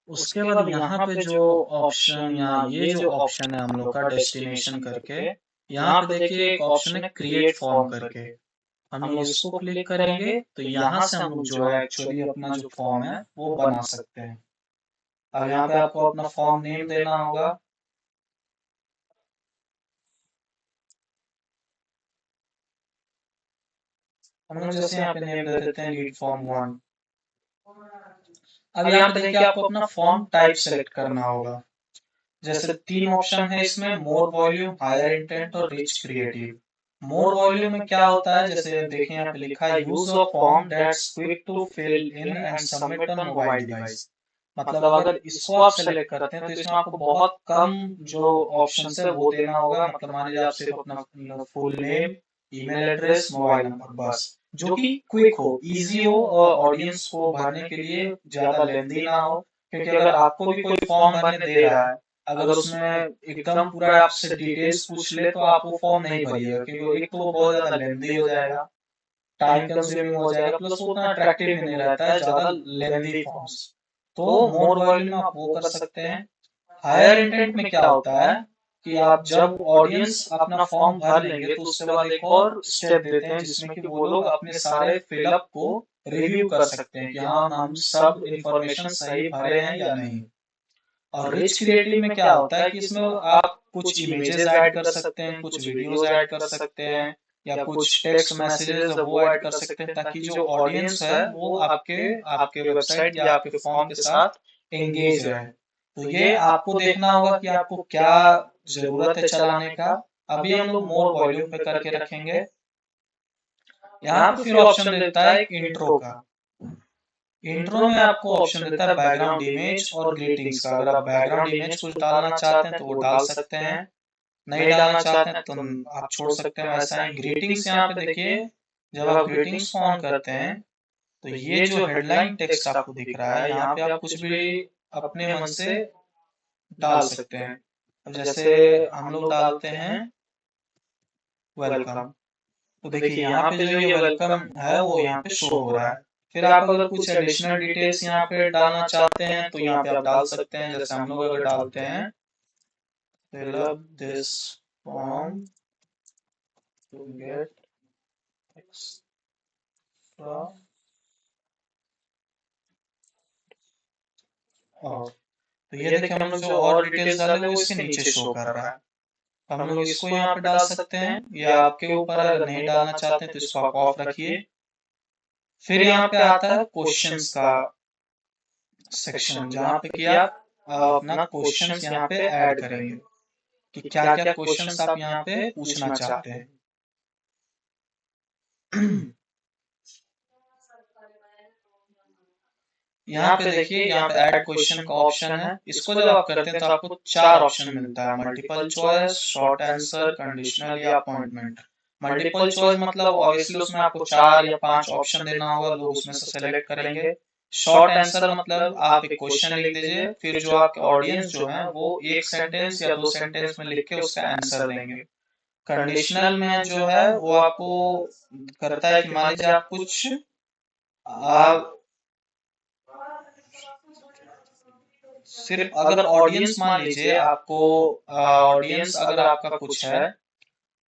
उसके बाद यहाँ पे जो ऑप्शन या ये जो ऑप्शन है हम लोग का डेस्टिनेशन करके, यहाँ पे देखिए एक ऑप्शन है क्रिएट फॉर्म करके। हम लोग इसको क्लिक करेंगे तो यहाँ से हम लोग जो है एक्चुअली अपना जो फॉर्म है वो बना सकते हैं। अब यहाँ पे आपको अपना फॉर्म नेम देना होगा। हम लोग जैसे यहाँ पे नेम दे देते हैं लीड फॉर्म 1। अब यहाँ पे देखिए आपको अपना फॉर्म टाइप सेलेक्ट करना होगा। जैसे 3 ऑप्शन है इसमें, मोर वॉल्यूम, हायर इंटेंट और रिच क्रिएटिव। मोर वॉल्यूम में क्या होता है, जैसे देखिए यहाँ पे लिखा है use a form that's quick to fill in and submit on mobile device. मतलब अगर इसको आप सेलेक्ट करते हैं तो इसमें आपको बहुत कम जो ऑप्शन है वो देना होगा। मतलब मान लीजिए आप सिर्फ अपना full name, email address, mobile number, बस, जो कि क्विक हो, इजी हो और ऑडियंस को भरने के लिए ज्यादा लेंदी ना हो। क्योंकि अगर आपको भी कोई फॉर्म भरने दे रहा है, अगर उसमें एकदम पूरा आपसे डिटेल्स पूछ ले तो आप वो फॉर्म नहीं भरिएगा, क्योंकि एक तो वो बहुत ज्यादा लेंदी हो जाएगा, टाइम कंज्यूमिंग हो जाएगा, प्लस वो उतना अट्रैक्टिव भी नहीं रहता है, ज्यादा लेंदी फॉर्म्स। तो मोर वॉल्यूम में आप वो कर सकते हैं। हायर इंटेंट में क्या होता है कि आप जब ऑडियंस अपना फॉर्म भर लेंगे तो उसके बाद एक और स्टेप देते हैं जिसमें कि वो लोग अपने सारे फिलअप को रिव्यू कर सकते हैं कि हाँ हम सब इंफॉर्मेशन सही भरे हैं या नहीं। और रिच क्रिएटिव में क्या होता है कि इसमें आप कुछ इमेजेस ऐड कर सकते हैं, कुछ वीडियोस ऐड कर सकते हैं, या कुछ टेक्स्ट मैसेजेस वो ऐड कर सकते हैं, ताकि जो ऑडियंस है वो आपके आपके वेबसाइट या आपके फॉर्म के साथ एंगेज रहे। तो ये आपको देखना होगा कि आपको क्या जरूरत है चलाने का। अभी हम लोग मोर वॉल्यूम पे करके रखेंगे। यहाँ पे फिर ऑप्शन देता है एक इंट्रो का। इंट्रो में आपको ऑप्शन देता है बैकग्राउंड इमेज और ग्रीटिंग्स का। अगर आप बैकग्राउंड इमेज कुछ डालना चाहते हैं तो वो डाल सकते हैं, नहीं डालना चाहते हैं तो आप छोड़ सकते हैं वैसा ही। ग्रीटिंग्स यहाँ पे देखिए, जब आप ग्रीटिंग्स को ऑन करते हैं तो ये जो हेडलाइन टेक्स्ट आपको दिख रहा है यहाँ पे आप कुछ भी अपने मन से डाल सकते हैं। अब जैसे हम लोग डालते हैं वेलकम, तो देखिए यहाँ पे जो ये वेलकम है वो यहाँ पे शो हो रहा है। फिर आप अगर कुछ एडिशनल डिटेल्स यहाँ पे डालना चाहते हैं तो यहाँ पे आप डाल सकते हैं। जैसे हम लोग अगर डालते हैं fill up this form to get extra और, तो ये देखिए हम लोग जो और डिटेल्स डाले वो इसके नीचे शो कर रहा है। हम लोग इसको यहाँ पे डाल सकते हैं, या आपके ऊपर अगर नहीं डालना चाहते हैं तो इसको आप ऑफ रखिए। फिर यहाँ पे आता है क्वेश्चंस का सेक्शन, जहाँ पे कि आप अपना क्वेश्चंस यहाँ पे ऐड करेंगे कि क्या क्या क्वेश्चंस आप यहाँ पे पूछना चाहते हैं। यहाँ पे देखिए, यहाँ पे ऐड क्वेश्चन का ऑप्शन है। इसको जब आप करते हैं तो आपको 4 ऑप्शन मिलता है, multiple choice, short answer, conditional या अपॉइंटमेंट। मल्टीपल चॉइस मतलब ऑब्वियसली उसमें आपको 4 या 5 ऑप्शन देना होगा, लोग उसमें से सेलेक्ट करेंगे। शॉर्ट आंसर मतलब आप एक क्वेश्चन लिख दीजिए, फिर जो आपके ऑडियंस जो है वो एक सेंटेंस या 2 सेंटेंस में लिख के उसका आंसर देंगे। कंडीशनल में जो है वो आपको करता है कि मान लीजिए आप कुछ आप सिर्फ अगर ऑडियंस मान लीजिए आपको ऑडियंस अगर आपका कुछ है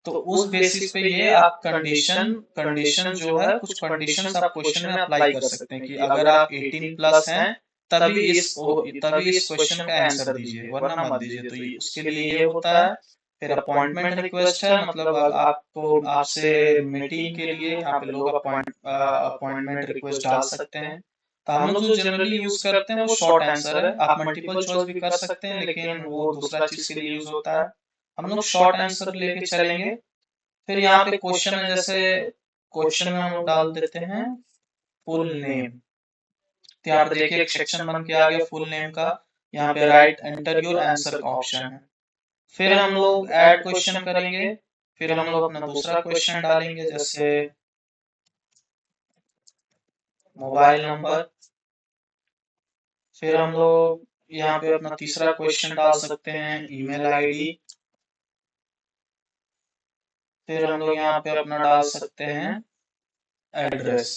तो उस बेसिस पे ये आप कंडीशन कंडीशन जो है कुछ कंडीशंस आप क्वेश्चन में अप्लाई कर सकते हैं कि अगर आप 18 प्लस हैं तभी इस क्वेश्चन का आंसर दीजिए, वरना मत दीजिए। तो ये उसके लिए ये होता है। फिर अपॉइंटमेंट रिक्वेस्ट है, मतलब आपको आपसे मीटिंग के लिए यहाँ पे लोग अपॉइंटमेंट रिक्वेस्ट डाल सकते हैं। तो हम लोग जो जनरली यूज करते हैं वो शॉर्ट आंसर है। आप मल्टीपल चॉइस भी कर सकते हैं, लेकिन वो दूसरा चीज के लिए यूज होता है। हम लोग शॉर्ट आंसर लेके चलेंगे। फिर यहाँ पे क्वेश्चन है, जैसे क्वेश्चन में हम लोग डाल देते हैं फुल नेम। तो यहाँ पे देखिए एक सेक्शन बन के आ गया फुल नेम का। यहाँ पे राइट एंटर योर आंसर का ऑप्शन है। फिर हम लोग ऐड क्वेश्चन करेंगे। फिर हम लोग अपना दूसरा क्वेश्चन डालेंगे, जैसे मोबाइल नंबर। फिर हम लोग यहाँ पे अपना तीसरा क्वेश्चन डाल सकते हैं ईमेल आईडी। फिर हम लोग यहाँ पे अपना डाल सकते हैं एड्रेस।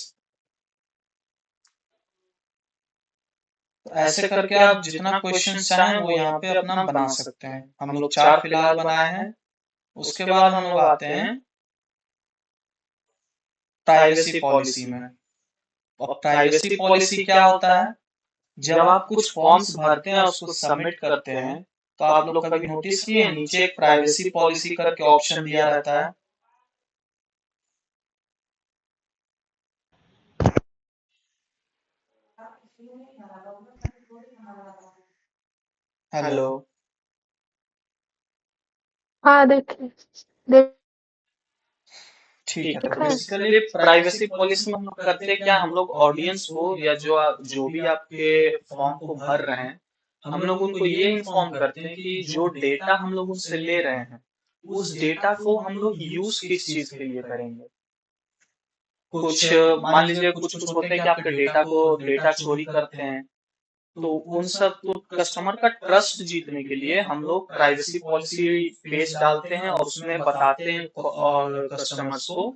तो ऐसे करके आप जितना क्वेश्चन चाहें वो यहाँ पे अपना बना सकते हैं। हम लोग 4 फिलहाल बनाए हैं। उसके बाद हम लोग आते हैं प्राइवेसी पॉलिसी में। और प्राइवेसी पॉलिसी क्या होता है? जब आप कुछ फॉर्म्स भरते हैं और उसको सबमिट करते हैं तो आप लोग कभी नोटिस किए नीचे एक प्राइवेसी पॉलिसी करके ऑप्शन दिया रहता है। हेलो, हाँ देखिए देख ठीक है। तो देखा है। बेसिकली प्राइवेसी पॉलिसी में हम लोग करते क्या, हम लोग ऑडियंस को या जो भी आपके फॉर्म को भर रहे हैं, हम लोग उनको ये इन्फॉर्म करते हैं कि जो डेटा हम लोग उनसे ले रहे हैं उस डेटा को हम लोग यूज किस चीज के लिए करेंगे। कुछ मान लीजिए कुछ कुछ होते हैं कि आपके डेटा चोरी करते हैं, तो उन सब तो कस्टमर का ट्रस्ट जीतने के लिए हम लोग प्राइवेसी पॉलिसी पेज डालते हैं और उसमें बताते हैं और कस्टमर्स को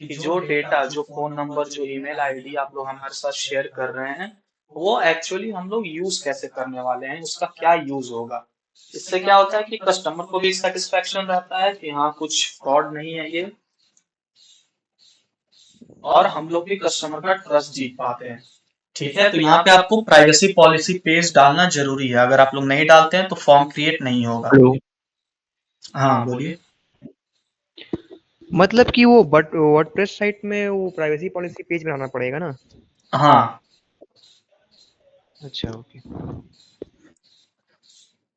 कि जो डेटा, जो फोन नंबर, जो ईमेल आईडी आप लोग हमारे साथ शेयर कर रहे हैं वो एक्चुअली हम लोग यूज कैसे करने वाले हैं, उसका क्या यूज होगा। इससे क्या होता है कि कस्टमर को भी सेटिस्फेक्शन रहता है कि हाँ कुछ फ्रॉड नहीं है ये, और हम लोग भी कस्टमर का ट्रस्ट जीत पाते हैं। ठीक है, तो यहाँ पे आपको प्राइवेसी पॉलिसी पेज डालना जरूरी है। अगर आप लोग नहीं डालते हैं तो फॉर्म क्रिएट नहीं होगा। हेलो, हाँ बोलिए। मतलब कि वो बट वर्डप्रेस साइट में वो प्राइवेसी पॉलिसी पेज बनाना पड़ेगा ना? हाँ, अच्छा, ओके।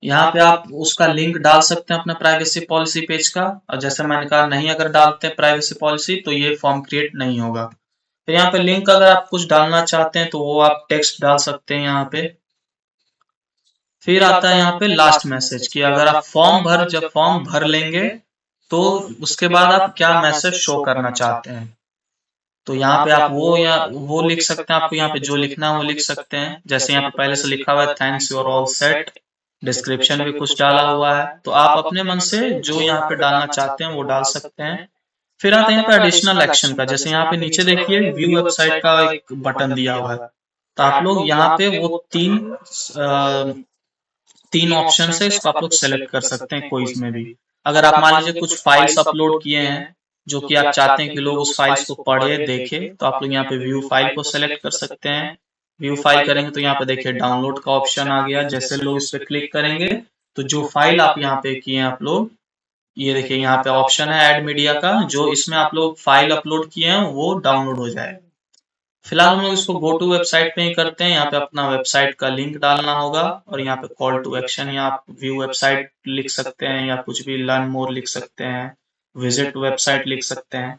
यहाँ पे आप उसका लिंक डाल सकते हैं अपने प्राइवेसी पॉलिसी पेज का। और जैसे मैंने कहा, नहीं अगर डालते हैं प्राइवेसी पॉलिसी तो ये फॉर्म क्रिएट नहीं होगा। फिर यहाँ पे लिंक अगर आप कुछ डालना चाहते हैं तो वो आप टेक्स्ट डाल सकते हैं यहाँ पे। फिर आता है यहाँ पे लास्ट मैसेज कि अगर आप जब फॉर्म भर लेंगे तो उसके बाद आप क्या मैसेज शो करना चाहते हैं। तो यहाँ पे आप वो लिख सकते हैं, आपको यहाँ पे जो लिखना है वो लिख सकते हैं। जैसे यहाँ पे पहले से लिखा हुआ है thanks you are all set, description भी कुछ डाला हुआ है। तो आप अपने मन से जो यहाँ पे डालना चाहते हैं वो डाल सकते हैं। फिर आता है यहाँ पे एडिशनल एक्शन का। जैसे यहाँ पे नीचे देखिए व्यू वेबसाइट का एक बटन दिया हुआ है। तो आप लोग यहाँ पे वो तीन ऑप्शन है, इसको आप लोग सेलेक्ट कर सकते हैं कोई इसमें भी। अगर आप मान लीजिए कुछ फाइल्स अपलोड किए हैं जो कि आप चाहते हैं कि लोग उस फाइल्स को पढ़े देखे, तो आप लोग यहाँ पे व्यू फाइल को सेलेक्ट कर सकते हैं। व्यू फाइल करेंगे तो यहाँ पे देखिए डाउनलोड का ऑप्शन आ गया। जैसे लोग इस पे क्लिक करेंगे तो जो फाइल आप यहाँ पे किए हैं आप लोग, ये देखिए यहाँ पे ऑप्शन है ऐड मीडिया का, जो इसमें आप लोग फाइल अपलोड किए हैं वो डाउनलोड हो जाए। फिलहाल हम लोग इसको गो टू वेबसाइट पे ही करते हैं। यहाँ पे अपना वेबसाइट का लिंक डालना होगा और यहाँ पे कॉल टू एक्शन, या आप व्यू वेबसाइट लिख सकते हैं या कुछ भी लर्न मोर लिख सकते हैं, विजिट वेबसाइट लिख सकते हैं।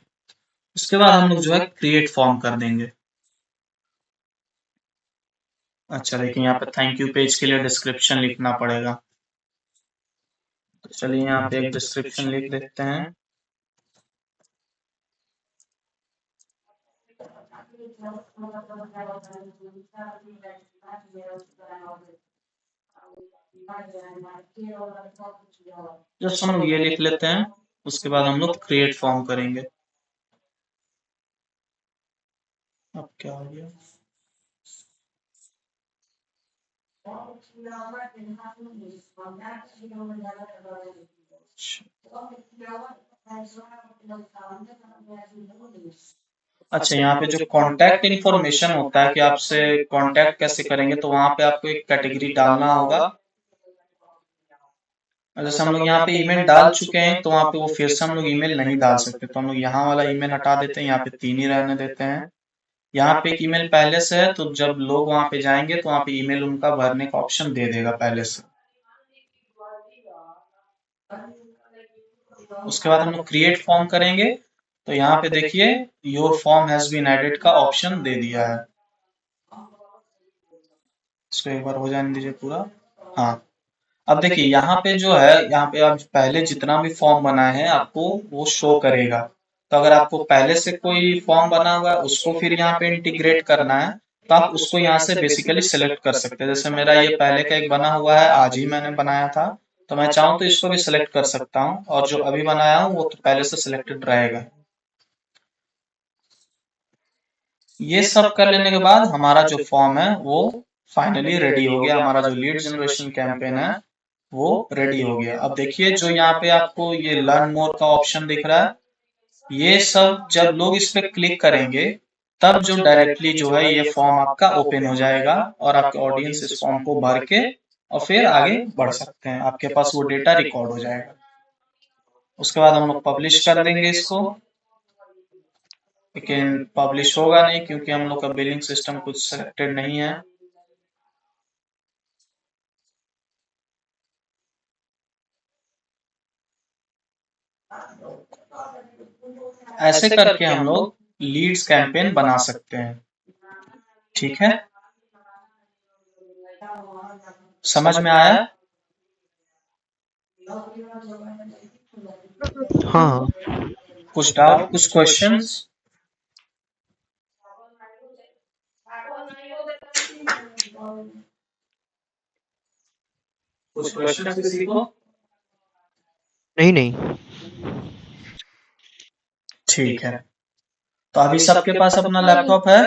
उसके बाद हम लोग जो है क्रिएट फॉर्म कर देंगे। अच्छा देखिए यहाँ पे थैंक यू पेज के लिए डिस्क्रिप्शन लिखना पड़ेगा। तो चलिए यहाँ पे एक डिस्क्रिप्शन लिख देते हैं। जस्ट हम लोग ये लिख लेते हैं, उसके बाद हम लोग क्रिएट फॉर्म करेंगे। अब क्या हो गया? अच्छा यहाँ पे जो कांटेक्ट इन्फॉर्मेशन होता है कि आपसे कांटेक्ट कैसे करेंगे, तो वहां पे आपको एक कैटेगरी डालना होगा। जैसे हम लोग यहाँ पे ईमेल डाल चुके हैं तो वहाँ पे वो फिर से हम लोग ईमेल नहीं डाल सकते, तो हम लोग यहाँ वाला ईमेल हटा देते हैं, यहाँ पे 3 ही रहने देते हैं। यहाँ पे एक ईमेल पहले से है, तो जब लोग वहाँ पे जाएंगे तो वहाँ पे ईमेल उनका भरने का ऑप्शन दे देगा पहले से। उसके बाद हम लोग क्रिएट फॉर्म करेंगे, तो यहाँ पे देखिए your form has been added का ऑप्शन दे दिया है। इसको एक बार हो जाने दीजिए पूरा। हाँ, अब देखिए यहाँ पे जो है, यहाँ पे आप पहले जितना भी फॉर्म बना है आपको वो शो करेगा। तो अगर आपको पहले से कोई फॉर्म बना हुआ है उसको फिर यहाँ पे इंटीग्रेट करना है, तो आप उसको यहाँ से बेसिकली सिलेक्ट कर सकते हैं। जैसे मेरा ये पहले का एक बना हुआ है, आज ही मैंने बनाया था, तो मैं चाहूँ तो इसको भी सिलेक्ट कर सकता हूँ, और जो अभी बनाया हूँ वो तो पहले से सिलेक्टेड रहेगा। ये सब कर लेने के बाद हमारा जो फॉर्म है वो फाइनली रेडी हो गया। हमारा जो लीड जनरेशन कैंपेन है वो रेडी हो गया। अब देखिए जो यहाँ पे आपको ये लर्न मोर का ऑप्शन दिख रहा है, ये सब जब लोग इस पे क्लिक करेंगे तब जो डायरेक्टली जो है ये फॉर्म आपका ओपन हो जाएगा, और आपके ऑडियंस इस फॉर्म को भर के और फिर आगे बढ़ सकते हैं, आपके पास वो डेटा रिकॉर्ड हो जाएगा। उसके बाद हम लोग पब्लिश कर देंगे इसको, लेकिन पब्लिश होगा नहीं क्योंकि हम लोग का बिलिंग सिस्टम कुछ सिलेक्टेड नहीं है। ऐसे करके हम लोग लीड्स कैंपेन बना सकते हैं। ठीक है, समझ में आया? हाँ, कुछ डाउट, कुछ क्वेश्चंस? कुछ क्वेश्चन किसी को? नहीं नहीं। ठीक है, तो अभी सबके पास अपना लैपटॉप है?